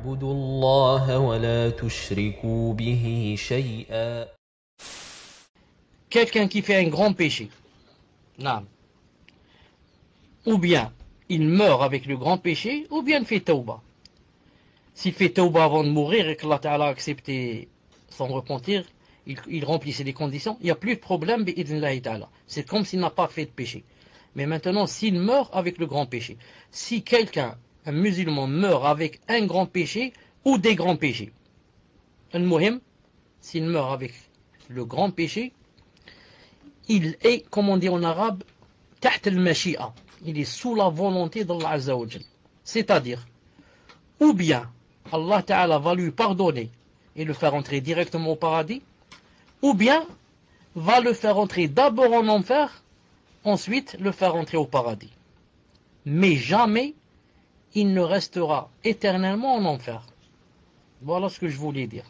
اعبدوا الله ولا تشركوا به شيئا. Quelqu'un qui fait un grand péché, non. Ou bien il meurt avec le grand péché, ou bien il fait tauba. S'il fait tauba avant de mourir et qu'Allah Ta'ala a accepté son repentir, il remplissait les conditions, il n'y a plus de problème, c'est comme s'il n'a pas fait de péché. Mais maintenant, s'il meurt avec le grand péché, si quelqu'un, un musulman, meurt avec un grand péché ou des grands péchés, s'il meurt avec le grand péché, il est, comme on dit en arabe, taht al-mashi'a, il est sous la volonté d'Allah Azza wa Jal. C'est-à-dire, ou bien Allah Ta'ala va lui pardonner et le faire entrer directement au paradis, ou bien va le faire entrer d'abord en enfer, ensuite le faire entrer au paradis. Mais jamais il ne restera éternellement en enfer. Voilà ce que je voulais dire.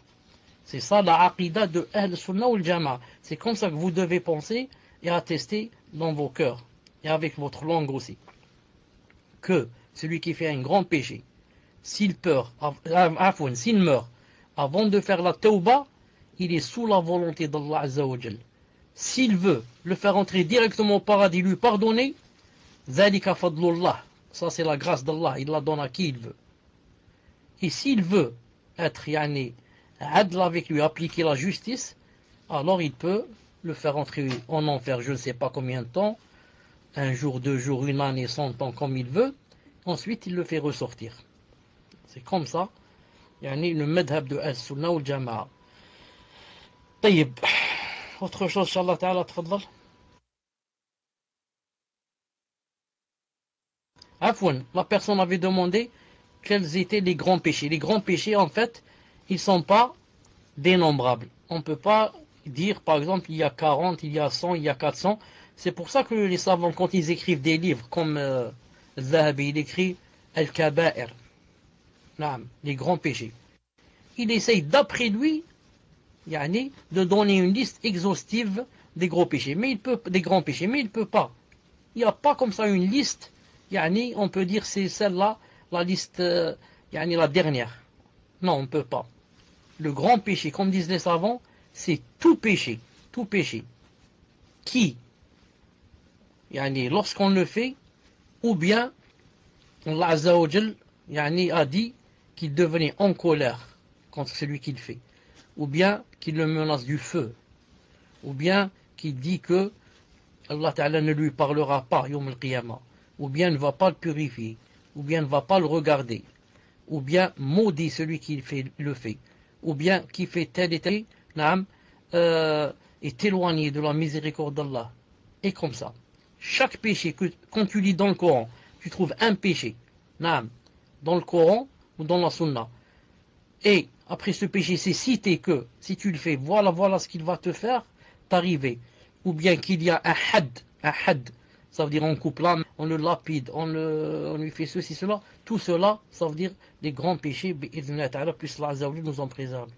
C'est ça la aqidah de Ahl Sunnah wal Jama'a. C'est comme ça que vous devez penser et attester dans vos cœurs et avec votre langue aussi. Que celui qui fait un grand péché, s'il meurt avant de faire la tauba, il est sous la volonté d'Allah Azza wa Jal. S'il veut le faire entrer directement au paradis, lui pardonner, ذَلِكَ فَضْلُ اللَّهِ, ça c'est la grâce d'Allah, il la donne à qui il veut. Et s'il veut être adl avec lui, appliquer la justice, alors il peut le faire entrer en enfer, je ne sais pas combien de temps, un jour, 2 jours, 1 année, 100 ans, comme il veut, ensuite il le fait ressortir. C'est comme ça, le madhab de As-Sunnah ou Jama'a. طيب, autre chose, Inch'Allah Ta'ala, تفضل. Afwan, la personne avait demandé quels étaient les grands péchés. Les grands péchés, en fait, ils ne sont pas dénombrables. On ne peut pas dire, par exemple, il y a 40, il y a 100, il y a 400. C'est pour ça que les savants, quand ils écrivent des livres, comme Zahabi, il écrit Al-Kaba'ir, les grands péchés. Il essaye, d'après lui, de donner une liste exhaustive des gros péchés, des grands péchés, mais il ne peut pas. Il n'y a pas comme ça une liste, on peut dire c'est celle-là, la liste, la dernière. Non, on ne peut pas. Le grand péché, comme disent les savants, c'est tout péché, qui, lorsqu'on le fait, ou bien Allah Azza wa Jal, a dit qu'il devenait en colère contre celui qui le fait, ou bien qu'il le menace du feu, ou bien qu'il dit que Allah Ta'ala ne lui parlera pas Yawm al-Qiyamah, ou bien ne va pas le purifier, ou bien ne va pas le regarder, ou bien maudit celui qui le fait, ou bien qui fait tel et tel, est éloigné de la miséricorde d'Allah. Et comme ça, chaque péché, quand tu lis dans le Coran, tu trouves un péché, dans le Coran ou dans la Sunna, et après ce péché, c'est cité que si tu le fais, voilà ce qu'il va te faire t'arriver. Ou bien qu'il y a un had, ça veut dire on coupe l'âme, on le lapide, on lui fait ceci, cela. Tout cela, ça veut dire des grands péchés, puis Allah Azza wa Jalla nous en préserve.